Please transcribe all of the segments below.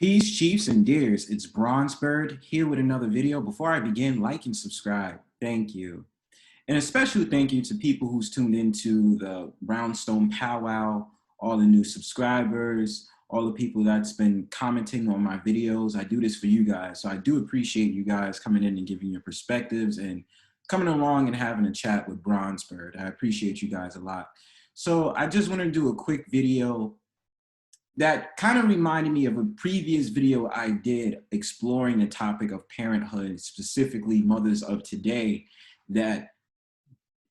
Peace, chiefs, and deers. It's Bronzebird here with another video. Before I begin, like and subscribe. Thank you. And a special thank you to people who's tuned into the Brownstone Powwow, all the new subscribers, all the people that's been commenting on my videos. I do this for you guys. So I do appreciate you guys coming in and giving your perspectives and coming along and having a chat with Bronzebird. I appreciate you guys a lot. So I just want to do a quick video that kind of reminded me of a previous video I did exploring the topic of parenthood, specifically mothers of today that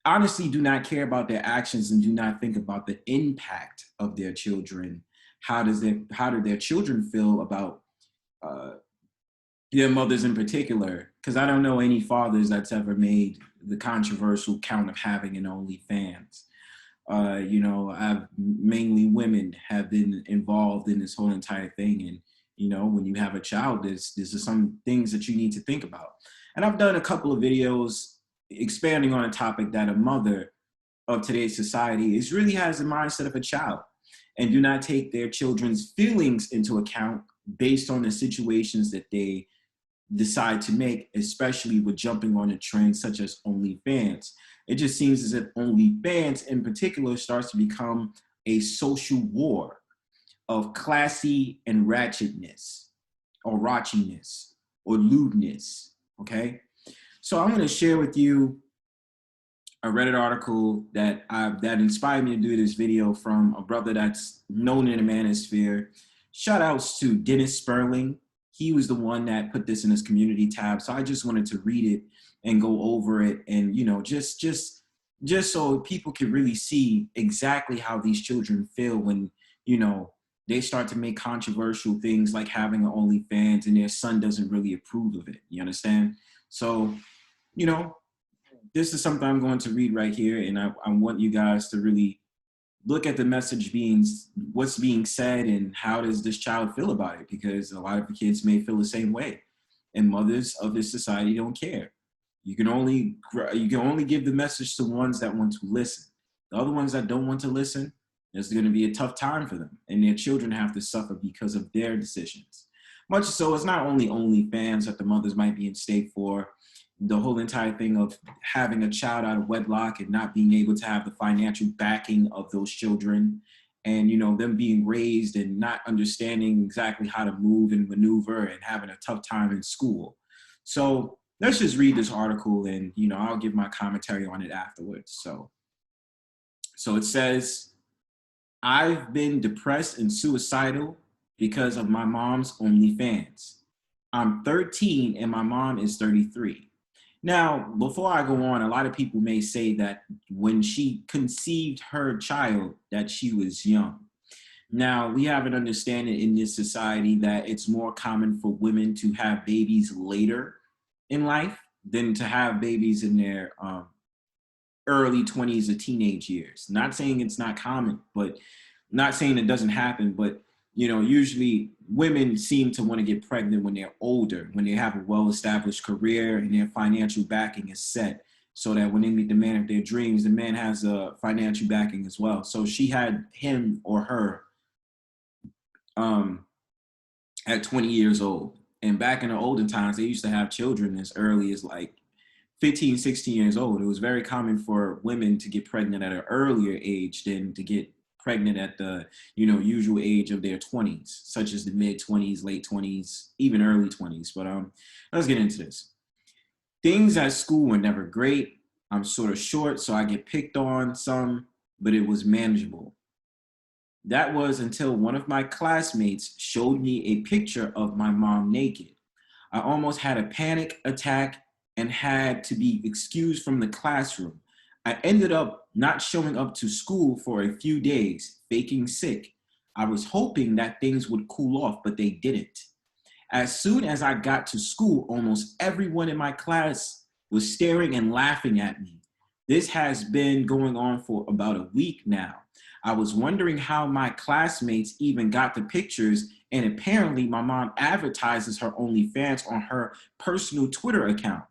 honestly do not care about their actions and do not think about the impact of their children. How do their children feel about their mothers in particular? Because I don't know any fathers that's ever made the controversial count of having an OnlyFans. You know, I've mainly women have been involved in this whole entire thing. And, you know, when you have a child, there's some things that you need to think about. And I've done a couple of videos expanding on a topic that a mother of today's society really has the mindset of a child and do not take their children's feelings into account based on the situations that they decide to make, especially with jumping on a trend such as OnlyFans. It just seems as if OnlyFans in particular starts to become a social war of classy and ratchetness or raunchiness or lewdness, okay? So I'm gonna share with you a Reddit article that inspired me to do this video from a brother that's known in the manosphere. Shout outs to Dennis Sperling. He was the one that put this in his community tab. So I just wanted to read it and go over it and, you know, just so people can really see exactly how these children feel when, you know, they start to make controversial things like having an OnlyFans and their son doesn't really approve of it. You understand? So, you know, this is something I'm going to read right here. And I want you guys to really look at the message what's being said and how does this child feel about it? Because a lot of the kids may feel the same way and mothers of this society don't care. You can only give the message to ones that want to listen. The other ones that don't want to listen, it's going to be a tough time for them and their children have to suffer because of their decisions. Much so, it's not only OnlyFans that the mothers might be in stake for. The whole entire thing of having a child out of wedlock and not being able to have the financial backing of those children and, you know, them being raised and not understanding exactly how to move and maneuver and having a tough time in school. So let's just read this article and, you know, I'll give my commentary on it afterwards. So it says, I've been depressed and suicidal because of my mom's OnlyFans. I'm 13 and my mom is 33. Now, before I go on, a lot of people may say that when she conceived her child, that she was young. Now, we have an understanding in this society that it's more common for women to have babies later in life than to have babies in their early 20s or teenage years. Not saying it's not common, but not saying it doesn't happen, but you know, usually women seem to want to get pregnant when they're older, when they have a well-established career and their financial backing is set so that when they meet the man of their dreams, the man has a financial backing as well. So she had him or her at 20 years old. And back in the olden times, they used to have children as early as like 15, 16 years old. It was very common for women to get pregnant at an earlier age than to get pregnant at the, you know, usual age of their 20s, such as the mid 20s, late 20s, even early 20s. But let's get into this. Things at school were never great. I'm sort of short, so I get picked on some, but it was manageable. That was until one of my classmates showed me a picture of my mom naked. I almost had a panic attack and had to be excused from the classroom. I ended up not showing up to school for a few days, faking sick. I was hoping that things would cool off, but they didn't. As soon as I got to school, almost everyone in my class was staring and laughing at me. This has been going on for about a week now. I was wondering how my classmates even got the pictures, and apparently my mom advertises her OnlyFans on her personal Twitter account.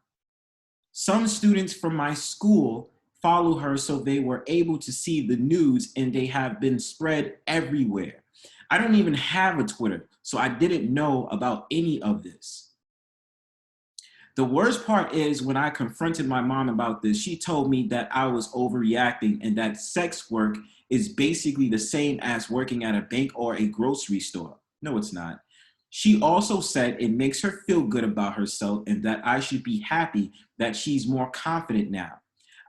Some students from my school follow her so they were able to see the news and they have been spread everywhere. I don't even have a Twitter, so I didn't know about any of this. The worst part is when I confronted my mom about this, she told me that I was overreacting and that sex work is basically the same as working at a bank or a grocery store. No, it's not. She also said it makes her feel good about herself and that I should be happy that she's more confident now.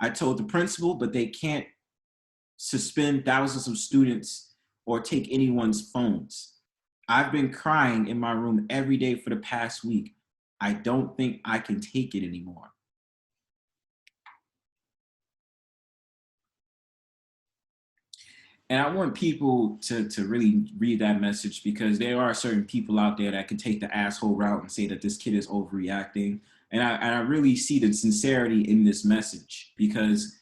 I told the principal, but they can't suspend thousands of students or take anyone's phones. I've been crying in my room every day for the past week. I don't think I can take it anymore. And I want people to really read that message, because there are certain people out there that can take the asshole route and say that this kid is overreacting. And I really see the sincerity in this message, because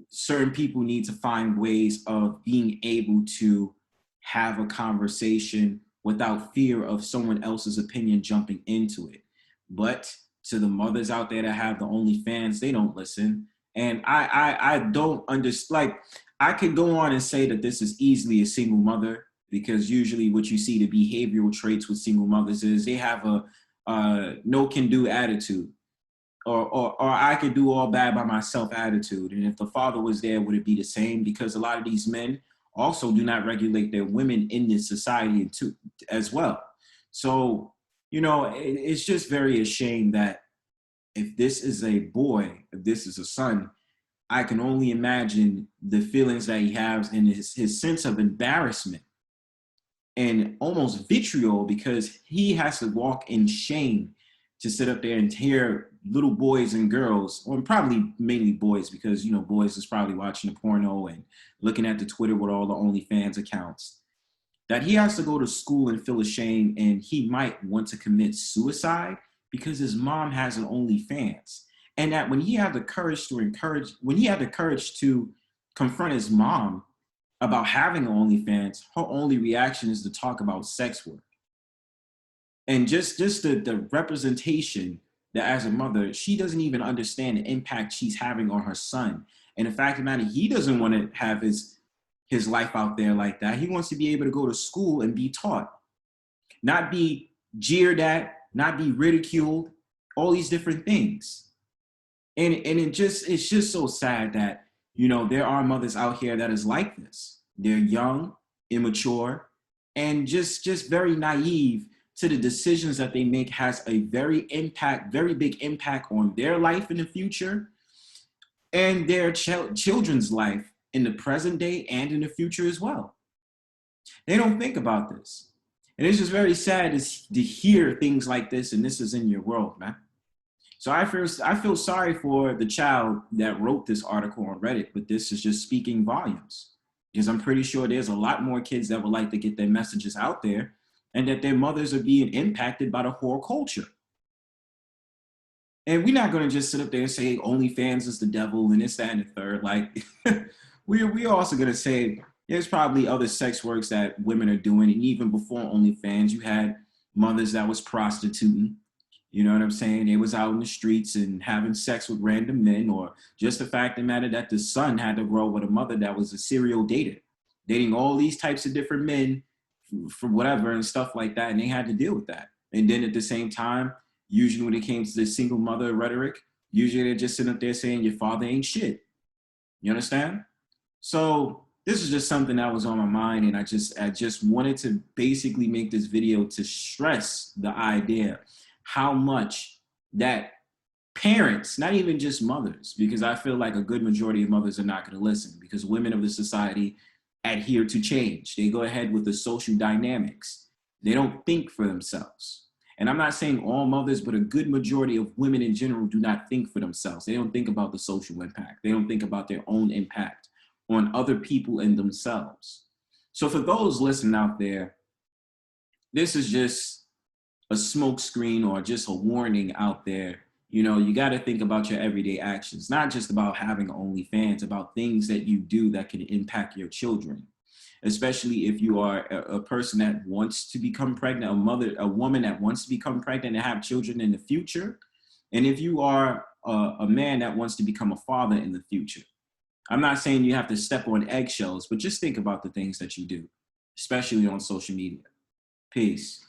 certain people need to find ways of being able to have a conversation without fear of someone else's opinion jumping into it. But to the mothers out there that have the OnlyFans, they don't listen. And I don't understand. Like, I could go on and say that this is easily a single mother, because usually what you see, the behavioral traits with single mothers is they have a no can do attitude, or I could do all bad by myself attitude. And if the father was there, would it be the same? Because a lot of these men also do not regulate their women in this society too, as well. So, it's just very ashamed that if this is a boy, if this is a son, I can only imagine the feelings that he has and his sense of embarrassment and almost vitriol, because he has to walk in shame to sit up there and hear little boys and girls, or probably mainly boys, because, boys is probably watching the porno and looking at the Twitter with all the OnlyFans accounts, that he has to go to school and feel ashamed, and he might want to commit suicide because his mom has an OnlyFans. And that when he had the courage to confront his mom about having an OnlyFans, her only reaction is to talk about sex work. And just the representation that as a mother, she doesn't even understand the impact she's having on her son. And the fact of the matter, he doesn't want to have his life out there like that. He wants to be able to go to school and be taught, not be jeered at, not be ridiculed, all these different things. And it's just so sad that, there are mothers out here that is like this. They're young, immature, and just very naive to the decisions that they make has a very big impact on their life in the future and their children's life in the present day and in the future as well. They don't think about this. And it's just very sad to hear things like this, and this is in your world, man. So I feel sorry for the child that wrote this article on Reddit, but this is just speaking volumes, because I'm pretty sure there's a lot more kids that would like to get their messages out there, and that their mothers are being impacted by the whore culture. And we're not going to just sit up there and say OnlyFans is the devil and this, that, and the third. Like, we're also going to say there's probably other sex works that women are doing. And even before OnlyFans, you had mothers that was prostituting. You know what I'm saying? They was out in the streets and having sex with random men, or just the fact of the matter that the son had to grow with a mother that was a serial dater, dating all these types of different men for whatever and stuff like that. And they had to deal with that. And then at the same time, usually when it came to the single mother rhetoric, usually they're just sitting up there saying your father ain't shit. You understand? So this is just something that was on my mind, and I just wanted to basically make this video to stress the idea how much that parents, not even just mothers, because I feel like a good majority of mothers are not going to listen, because women of the society adhere to change. They go ahead with the social dynamics. They don't think for themselves. And I'm not saying all mothers, but a good majority of women in general do not think for themselves. They don't think about the social impact. They don't think about their own impact on other people and themselves. So for those listening out there, this is just a smoke screen or just a warning out there. You got to think about your everyday actions, not just about having OnlyFans, about things that you do that can impact your children, especially if you are a person that wants to become pregnant, a woman that wants to become pregnant and have children in the future. And if you are a man that wants to become a father in the future. I'm not saying you have to step on eggshells, but just think about the things that you do. especially on social media. Peace.